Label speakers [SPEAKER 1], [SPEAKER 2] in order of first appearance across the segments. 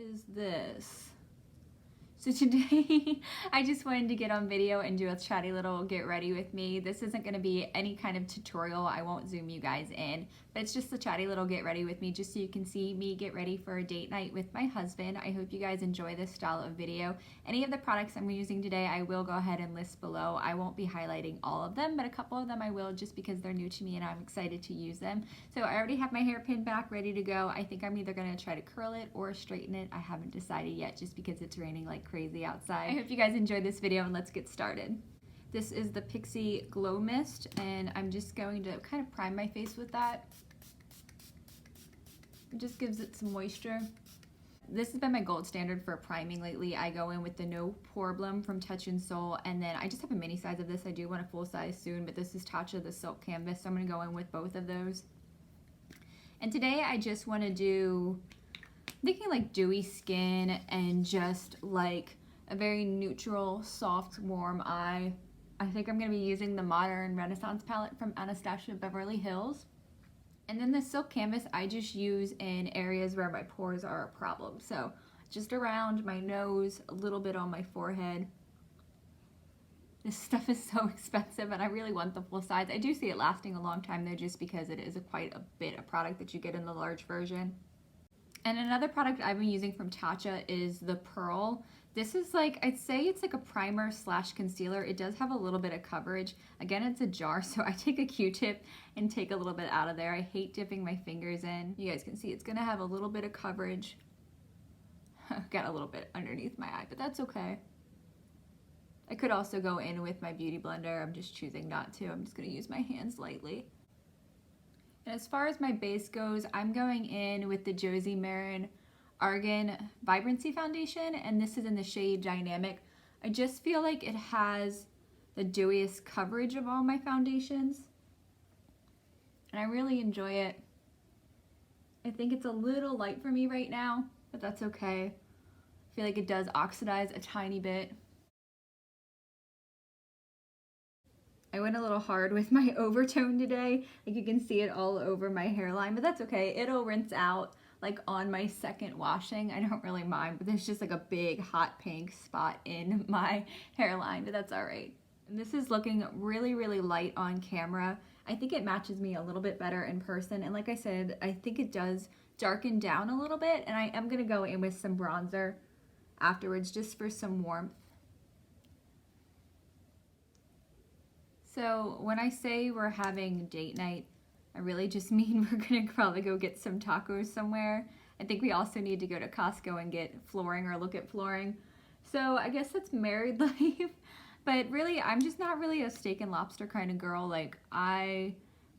[SPEAKER 1] is this? So today I just wanted to get on video and do a chatty little get ready with me. This isn't going to be any kind of tutorial. I won't zoom you guys in, but it's just a chatty little get ready with me just so you can see me get ready for a date night with my husband. I hope you guys enjoy this style of video. Any of the products I'm using today I will go ahead and list below. I won't be highlighting all of them, but a couple of them I will just because they're new to me and I'm excited to use them. So I already have my hair pinned back ready to go. I think I'm either going to try to curl it or straighten it. I haven't decided yet just because it's raining like crazy outside. I hope you guys enjoyed this video and let's get started. This is the Pixi Glow Mist and I'm just going to kind of prime my face with that. It just gives it some moisture. This has been my gold standard for priming lately. I go in with the No Poreblem from Tatcha and Soul, and then I just have a mini size of this. I do want a full size soon, but this is Tatcha, the Silk Canvas, so I'm going to go in with both of those. And today I just want to do, I'm thinking like dewy skin and just like a very neutral, soft, warm eye. I think I'm going to be using the Modern Renaissance palette from Anastasia Beverly Hills. And then the Silk Canvas I just use in areas where my pores are a problem. So just around my nose, a little bit on my forehead. This stuff is so expensive and I really want the full size. I do see it lasting a long time though just because it is quite a bit of product that you get in the large version. And another product I've been using from Tatcha is the Pearl. This is like, I'd say it's like a primer slash concealer. It does have a little bit of coverage. Again, it's a jar, so I take a Q-tip and take a little bit out of there. I hate dipping my fingers in. You guys can see it's gonna have a little bit of coverage. Got a little bit underneath my eye, but that's okay. I could also go in with my beauty blender. I'm just choosing not to. I'm just gonna use my hands lightly. And as far as my base goes, I'm going in with the Josie Maran Argan Vibrancy foundation, and this is in the shade Dynamic. I just feel like it has the dewiest coverage of all my foundations, and I really enjoy it. I think it's a little light for me right now, but that's okay. I feel like it does oxidize a tiny bit. I went a little hard with my overtone today. Like you can see it all over my hairline, but that's okay. It'll rinse out like on my second washing. I don't really mind, but there's just like a big hot pink spot in my hairline, but that's all right. And this is looking really, really light on camera. I think it matches me a little bit better in person. And like I said, I think it does darken down a little bit. And I am gonna go in with some bronzer afterwards just for some warmth. So when I say we're having date night, I really just mean we're gonna probably go get some tacos somewhere. I think we also need to go to Costco and get flooring or look at flooring. So I guess that's married life. But really, I'm just not really a steak and lobster kind of girl. Like I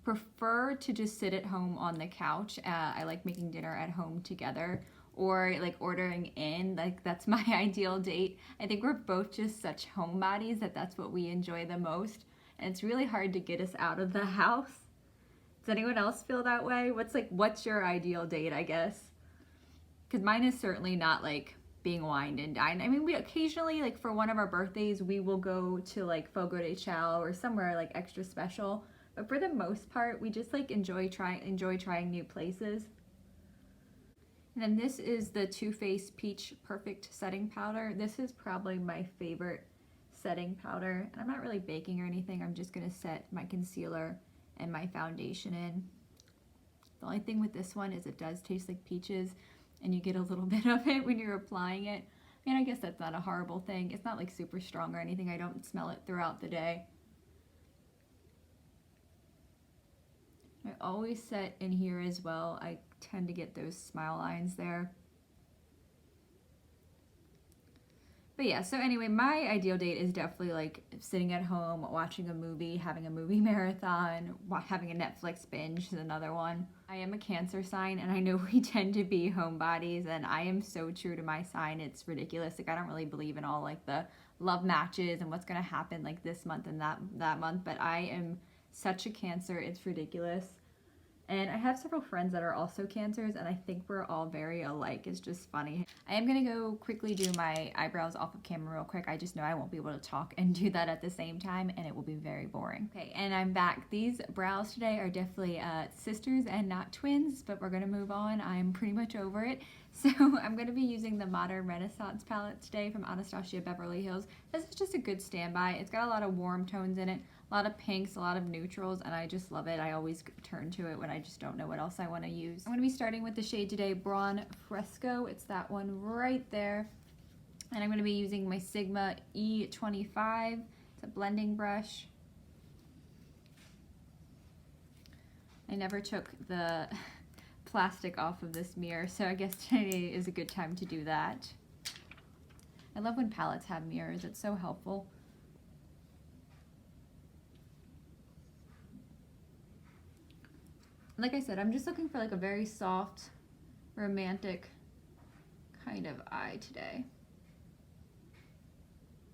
[SPEAKER 1] prefer to just sit at home on the couch. I like making dinner at home together or like ordering in. Like that's my ideal date. I think we're both just such homebodies that that's what we enjoy the most. And it's really hard to get us out of the house. Does anyone else feel that way? What's your ideal date, I guess? Because mine is certainly not like being wined and dined. I mean, we occasionally, like for one of our birthdays, we will go to like Fogo de Chao or somewhere like extra special. But for the most part, we just like enjoy trying new places. And then this is the Too Faced Peach Perfect Setting Powder. This is probably my favorite setting powder. And I'm not really baking or anything. I'm just gonna set my concealer and my foundation in. The only thing with this one is it does taste like peaches and you get a little bit of it when you're applying it. I mean, I guess that's not a horrible thing. It's not like super strong or anything. I don't smell it throughout the day. I always set in here as well. I tend to get those smile lines there. But yeah, so anyway, my ideal date is definitely like sitting at home, watching a movie, having a movie marathon, having a Netflix binge is another one. I am a Cancer sign and I know we tend to be homebodies and I am so true to my sign, it's ridiculous. Like I don't really believe in all like the love matches and what's gonna happen like this month and that month, but I am such a Cancer, it's ridiculous. And I have several friends that are also Cancers, and I think we're all very alike. It's just funny. I am gonna go quickly do my eyebrows off of camera real quick. I just know I won't be able to talk and do that at the same time, and it will be very boring. Okay, and I'm back. These brows today are definitely sisters and not twins, but we're gonna move on. I'm pretty much over it. So I'm going to be using the Modern Renaissance palette today from Anastasia Beverly Hills. This is just a good standby. It's got a lot of warm tones in it, a lot of pinks, a lot of neutrals, and I just love it. I always turn to it when I just don't know what else I want to use. I'm going to be starting with the shade today, Brawn Fresco. It's that one right there. And I'm going to be using my Sigma E25. It's a blending brush. I never took the plastic off of this mirror, so I guess today is a good time to do that. I love when palettes have mirrors. It's so helpful. Like I said, I'm just looking for like a very soft, romantic kind of eye today.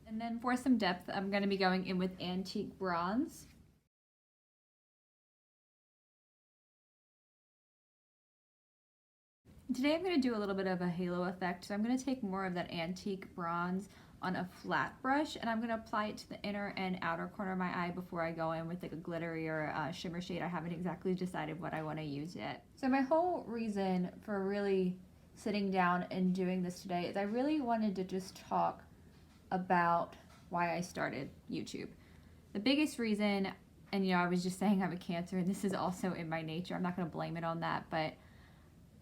[SPEAKER 1] And then for some depth, I'm going to be going in with Antique Bronze. Today I'm going to do a little bit of a halo effect, so I'm going to take more of that Antique Bronze on a flat brush, and I'm going to apply it to the inner and outer corner of my eye before I go in with like a glittery or a shimmer shade. I haven't exactly decided what I want to use yet. So my whole reason for really sitting down and doing this today is I really wanted to just talk about why I started YouTube. The biggest reason, and I was just saying I'm a Cancer, and this is also in my nature. I'm not going to blame it on that, but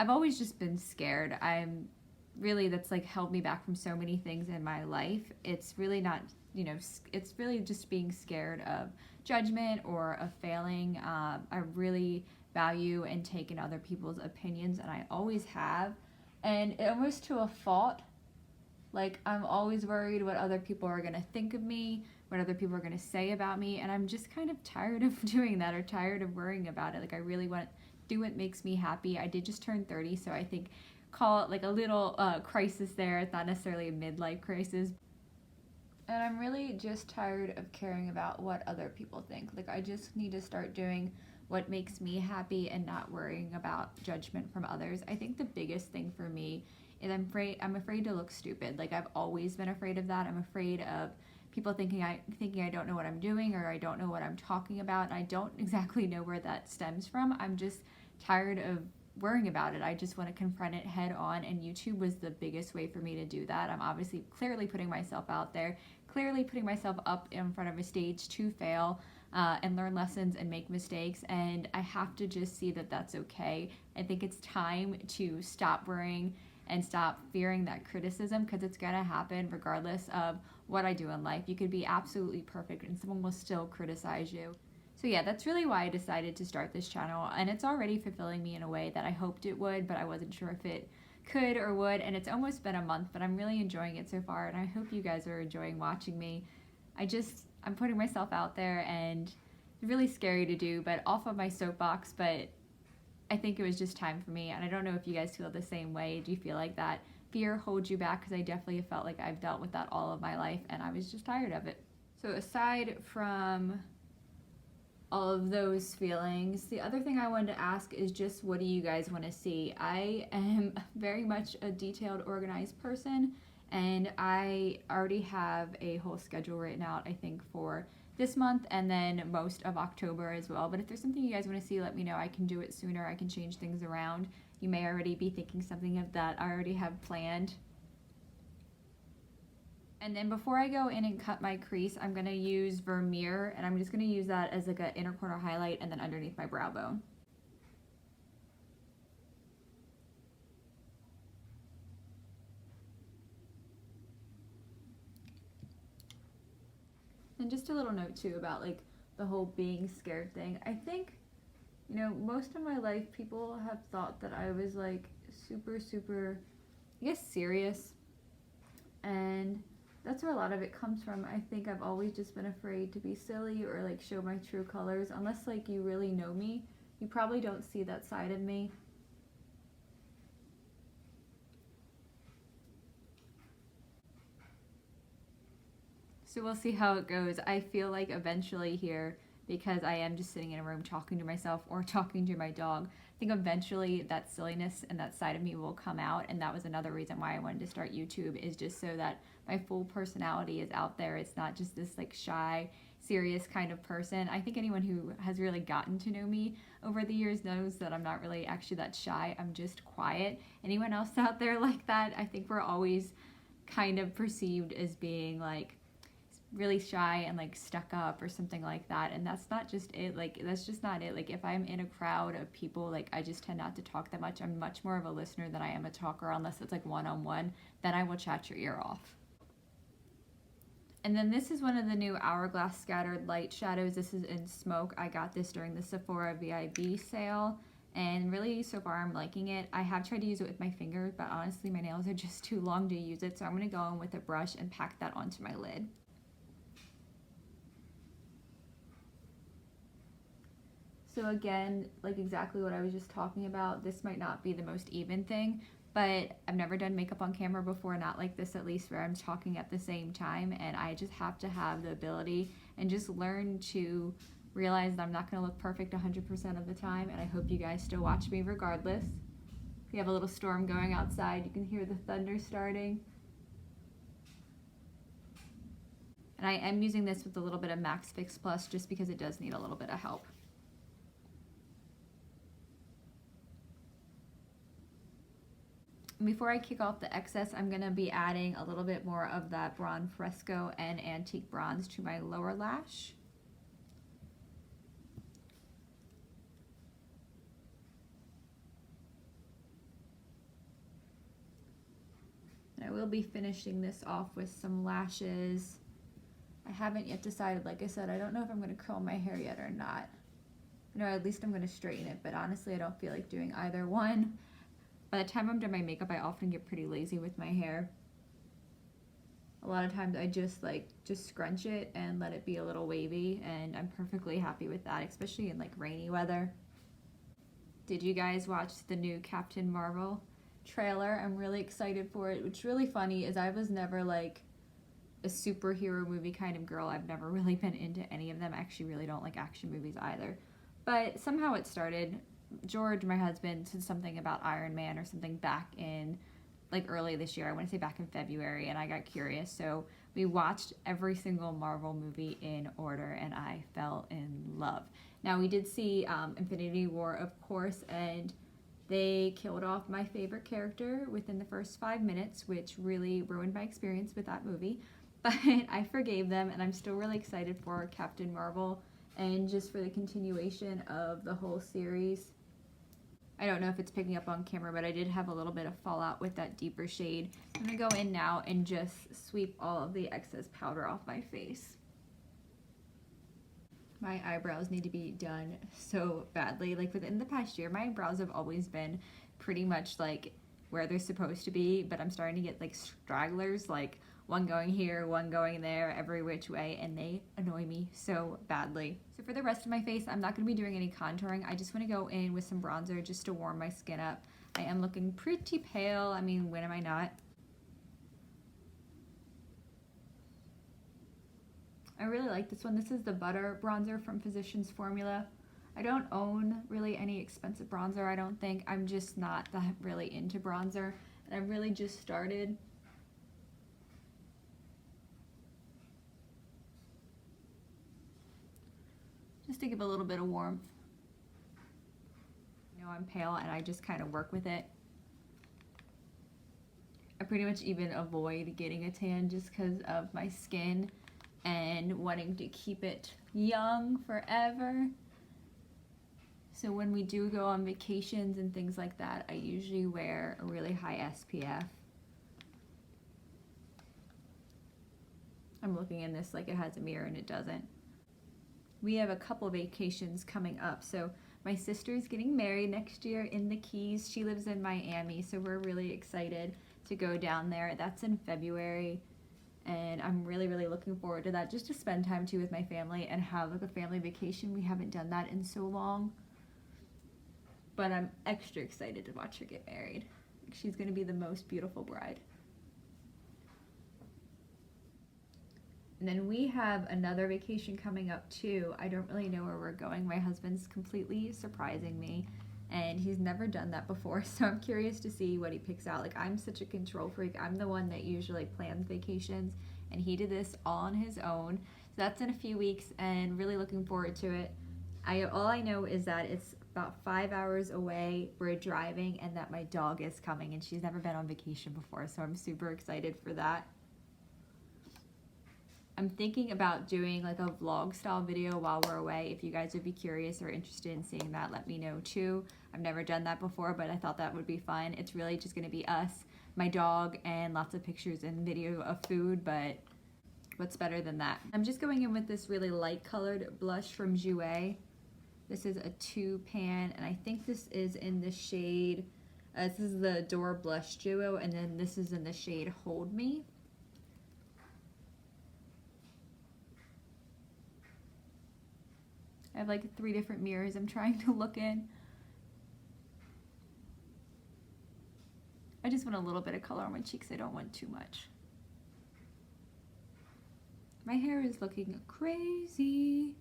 [SPEAKER 1] I've always just been scared. That's like held me back from so many things in my life. It's really not, it's really just being scared of judgment or of failing. I really value and take in other people's opinions, and I always have. And almost to a fault, like I'm always worried what other people are going to think of me, what other people are going to say about me, and I'm just kind of tired of doing that or tired of worrying about it. Like I really want do what makes me happy. I did just turn 30, so I think call it like a little crisis there. It's not necessarily a midlife crisis. And I'm really just tired of caring about what other people think. Like I just need to start doing what makes me happy and not worrying about judgment from others. I think the biggest thing for me is I'm afraid to look stupid. Like I've always been afraid of that. I'm afraid of people thinking I don't know what I'm doing or I don't know what I'm talking about, and I don't exactly know where that stems from. I'm just tired of worrying about it. I just want to confront it head on, and YouTube was the biggest way for me to do that. I'm obviously clearly putting myself out there, clearly putting myself up in front of a stage to fail and learn lessons and make mistakes, and I have to just see that that's okay. I think it's time to stop worrying and stop fearing that criticism, because it's gonna happen regardless of what I do in life. You could be absolutely perfect and someone will still criticize you. So yeah, that's really why I decided to start this channel, and it's already fulfilling me in a way that I hoped it would, but I wasn't sure if it could or would, and it's almost been a month, but I'm really enjoying it so far, and I hope you guys are enjoying watching me. I'm putting myself out there, and it's really scary to do, but off of my soapbox, but I think it was just time for me, and I don't know if you guys feel the same way. Do you feel like that fear holds you back? Because I definitely felt like I've dealt with that all of my life, and I was just tired of it. So aside from all of those feelings, the other thing I wanted to ask is just, what do you guys want to see? I am very much a detailed, organized person, and I already have a whole schedule written out, I think, for this month and then most of October as well. But if there's something you guys want to see, let me know. I can do it sooner. I can change things around. You may already be thinking something of that I already have planned. And then before I go in and cut my crease, I'm going to use Vermeer, and I'm just going to use that as like an inner corner highlight and then underneath my brow bone. And just a little note too about like the whole being scared thing. I think, most of my life people have thought that I was like super, I guess, serious. And that's where a lot of it comes from. I think I've always just been afraid to be silly or like show my true colors. Unless like you really know me, you probably don't see that side of me. So we'll see how it goes. I feel like eventually here, because I am just sitting in a room talking to myself or talking to my dog. I think eventually that silliness and that side of me will come out, and that was another reason why I wanted to start YouTube, is just so that my full personality is out there. It's not just this like shy, serious kind of person. I think anyone who has really gotten to know me over the years knows that I'm not really actually that shy. I'm just quiet. Anyone else out there like that? I think we're always kind of perceived as being like really shy and like stuck up or something like that, and that's not just it. Like, that's just not it. Like, if I'm in a crowd of people, like, I just tend not to talk that much. I'm much more of a listener than I am a talker, unless it's like one-on-one. Then I will chat your ear off. And then this is one of the new Hourglass Scattered Light Shadows. This is in Smoke. I got this during the Sephora VIB sale, and really, so far, I'm liking it. I have tried to use it with my fingers, but honestly, my nails are just too long to use it, so I'm going to go in with a brush and pack that onto my lid. So again, like exactly what I was just talking about, this might not be the most even thing, but I've never done makeup on camera before, not like this at least, where I'm talking at the same time, and I just have to have the ability and just learn to realize that I'm not going to look perfect 100% of the time, and I hope you guys still watch me regardless. We have a little storm going outside. You can hear the thunder starting. And I am using this with a little bit of Max Fix Plus just because it does need a little bit of help. Before I kick off the excess, I'm going to be adding a little bit more of that Bronze Fresco and Antique Bronze to my lower lash. And I will be finishing this off with some lashes. I haven't yet decided, like I said, I don't know if I'm going to curl my hair yet or not. No, at least I'm going to straighten it, but honestly I don't feel like doing either one. By the time I'm done my makeup, I often get pretty lazy with my hair. A lot of times I just scrunch it and let it be a little wavy, and I'm perfectly happy with that, especially in like rainy weather. Did you guys watch the new Captain Marvel trailer? I'm really excited for it. What's really funny is I was never like a superhero movie kind of girl. I've never really been into any of them. I actually really don't like action movies either. But somehow it started. George, my husband, said something about Iron Man or something back in like early this year. I want to say back in February, and I got curious. So we watched every single Marvel movie in order, and I fell in love. Now, we did see Infinity War, of course, and they killed off my favorite character within the first 5 minutes, which really ruined my experience with that movie. But I forgave them, and I'm still really excited for Captain Marvel and just for the continuation of the whole series. I don't know if it's picking up on camera, but I did have a little bit of fallout with that deeper shade. I'm going to go in now and just sweep all of the excess powder off my face. My eyebrows need to be done so badly. Like within the past year, my eyebrows have always been pretty much like where they're supposed to be, but I'm starting to get like stragglers, like one going here, one going there, every which way, and they annoy me so badly. So for the rest of my face, I'm not going to be doing any contouring. I just want to go in with some bronzer just to warm my skin up. I am looking pretty pale. I mean, when am I not? I really like this one. This is the Butter Bronzer from Physicians Formula. I don't own really any expensive bronzer, I don't think. I'm just not that really into bronzer, and I've really just started. Just to give a little bit of warmth. You know, I'm pale and I just kind of work with it. I pretty much even avoid getting a tan just because of my skin and wanting to keep it young forever. So when we do go on vacations and things like that, I usually wear a really high SPF. I'm looking in this like it has a mirror and it doesn't. We have a couple vacations coming up. So my sister's getting married next year in the Keys. She lives in Miami, so we're really excited to go down there. That's in February, and I'm really, really looking forward to that, just to spend time too with my family and have like a family vacation. We haven't done that in so long, but I'm extra excited to watch her get married. She's gonna be the most beautiful bride. And then we have another vacation coming up too. I don't really know where we're going. My husband's completely surprising me, and he's never done that before, so I'm curious to see what he picks out. Like, I'm such a control freak. I'm the one that usually plans vacations, and he did this all on his own. So that's in a few weeks, and really looking forward to it. All I know is that it's about 5 hours away, we're driving, and that my dog is coming, and she's never been on vacation before, so I'm super excited for that. I'm thinking about doing like a vlog style video while we're away. If you guys would be curious or interested in seeing that, let me know too. I've never done that before, but I thought that would be fun. It's really just going to be us, my dog, and lots of pictures and video of food, but what's better than that? I'm just going in with this really light colored blush from Jouer. This is a 2-pan, and I think this is in the shade, this is the Door Blush Duo, and then this is in the shade Hold Me. I have like 3 different mirrors I'm trying to look in. I just want a little bit of color on my cheeks. I don't want too much. My hair is looking crazy.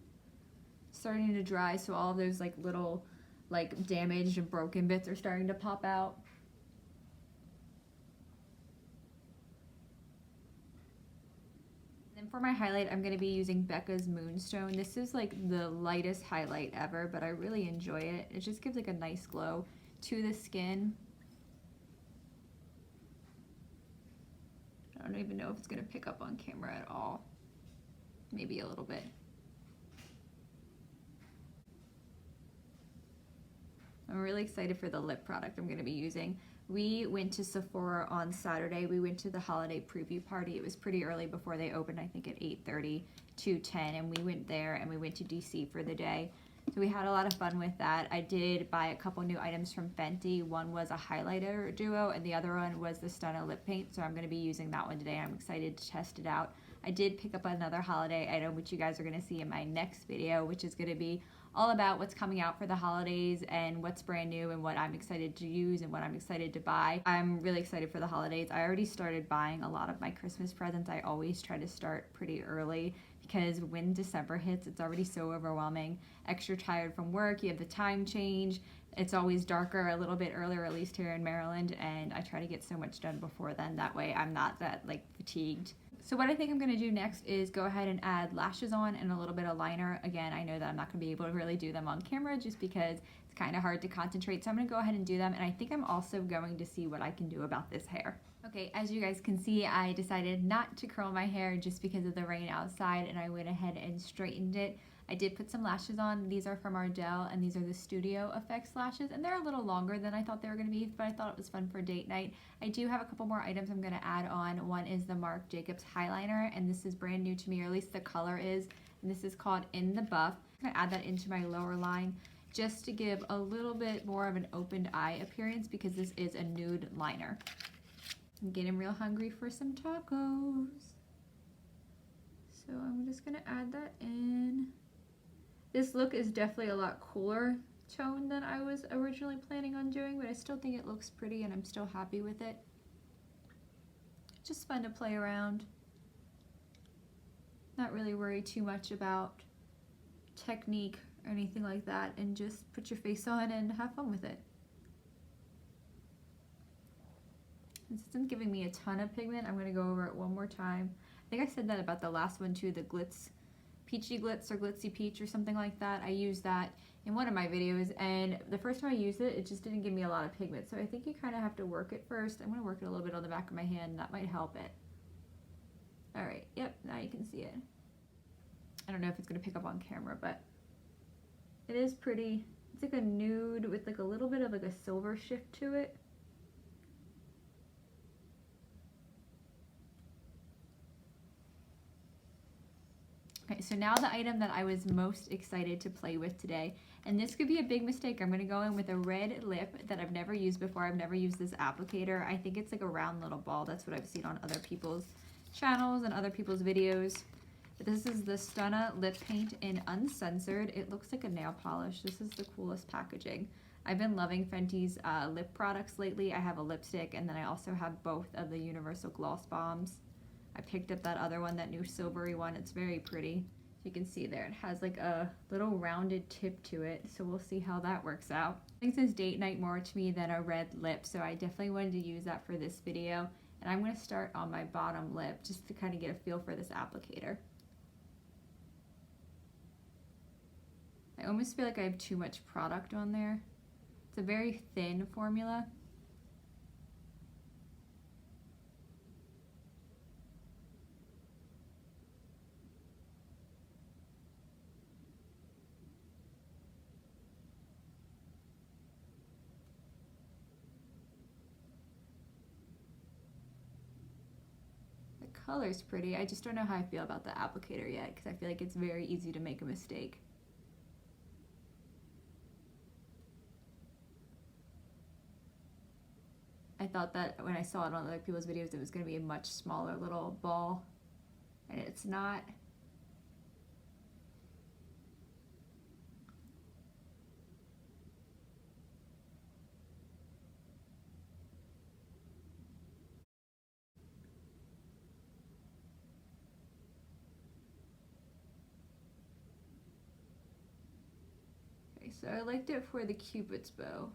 [SPEAKER 1] Starting to dry, so all of those like little like damaged and broken bits are starting to pop out. And for my highlight, I'm going to be using Becca's Moonstone. This is like the lightest highlight ever, but I really enjoy it. It just gives like a nice glow to the skin. I don't even know if it's going to pick up on camera at all. Maybe a little bit. I'm really excited for the lip product I'm going to be using. We went to Sephora on Saturday. We went to the holiday preview party. It was pretty early before they opened, I think at 8:30 to 10, and we went there and we went to DC for the day. So we had a lot of fun with that. I did buy a couple new items from Fenty. One was a highlighter duo, and the other one was the Stunna lip paint, so I'm going to be using that one today. I'm excited to test it out. I did pick up another holiday item, which you guys are going to see in my next video, which is going to be all about what's coming out for the holidays and what's brand new and what I'm excited to use and what I'm excited to buy. I'm really excited for the holidays. I already started buying a lot of my Christmas presents. I always try to start pretty early because when December hits, it's already so overwhelming. Extra tired from work, you have the time change. It's always darker a little bit earlier, at least here in Maryland, and I try to get so much done before then. That way I'm not that like fatigued. So what I think I'm going to do next is go ahead and add lashes on and a little bit of liner. Again, I know that I'm not going to be able to really do them on camera just because it's kind of hard to concentrate. So I'm going to go ahead and do them. And I think I'm also going to see what I can do about this hair. Okay, as you guys can see, I decided not to curl my hair just because of the rain outside, and I went ahead and straightened it. I did put some lashes on. These are from Ardell, and these are the Studio Effects lashes, and they're a little longer than I thought they were going to be, but I thought it was fun for date night. I do have a couple more items I'm going to add on. One is the Marc Jacobs Highliner, and this is brand new to me, or at least the color is, and this is called In the Buff. I'm going to add that into my lower line just to give a little bit more of an opened eye appearance because this is a nude liner. I'm getting real hungry for some tacos. So I'm just going to add that in. This look is definitely a lot cooler tone than I was originally planning on doing, but I still think it looks pretty and I'm still happy with it. Just fun to play around. Not really worry too much about technique or anything like that, and just put your face on and have fun with it. This isn't giving me a ton of pigment. I'm going to go over it one more time. I think I said that about the last one too, the Glitz Peachy Glitz or Glitzy Peach or something like that. I used that in one of my videos, and the first time I used it, it just didn't give me a lot of pigment. So I think you kind of have to work it first. I'm going to work it a little bit on the back of my hand. That might help it. All right, yep, now you can see it. I don't know if it's going to pick up on camera, but it is pretty. It's like a nude with like a little bit of like a silver shift to it. Okay, so now the item that I was most excited to play with today, and this could be a big mistake. I'm going to go in with a red lip that I've never used before. I've never used this applicator. I think it's like a round little ball. That's what I've seen on other people's channels and other people's videos. But this is the Stunna lip paint in Uncensored. It looks like a nail polish. This is the coolest packaging. I've been loving Fenty's lip products lately. I have a lipstick, and then I also have both of the Universal Gloss Bombs. I picked up that other one, that new silvery one. It's very pretty. You can see there, it has like a little rounded tip to it, so we'll see how that works out. I think it says date night more to me than a red lip, so I definitely wanted to use that for this video. And I'm going to start on my bottom lip just to kind of get a feel for this applicator. I almost feel like I have too much product on there. It's a very thin formula. Color's pretty. I just don't know how I feel about the applicator yet because I feel like it's very easy to make a mistake. I thought that when I saw it on other people's videos it was going to be a much smaller little ball, and it's not. So I liked it for the Cupid's bow.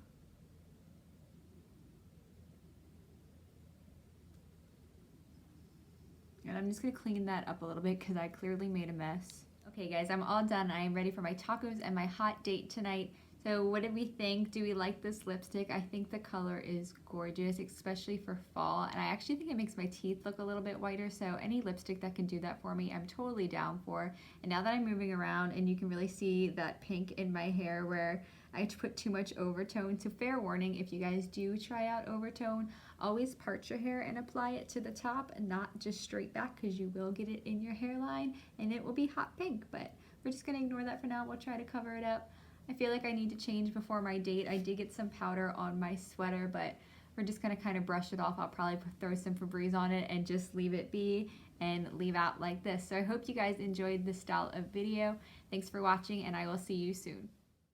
[SPEAKER 1] And I'm just going to clean that up a little bit because I clearly made a mess. Okay guys, I'm all done. I am ready for my tacos and my hot date tonight. So what did we think? Do we like this lipstick? I think the color is gorgeous, especially for fall. And I actually think it makes my teeth look a little bit whiter. So any lipstick that can do that for me, I'm totally down for. And now that I'm moving around and you can really see that pink in my hair where I put too much overtone. So fair warning, if you guys do try out overtone, always part your hair and apply it to the top and not just straight back because you will get it in your hairline and it will be hot pink. But we're just going to ignore that for now. We'll try to cover it up. I feel like I need to change before my date. I did get some powder on my sweater, but we're just gonna kind of brush it off. I'll probably throw some Febreze on it and just leave it be and leave out like this. So I hope you guys enjoyed this style of video. Thanks for watching and I will see you soon.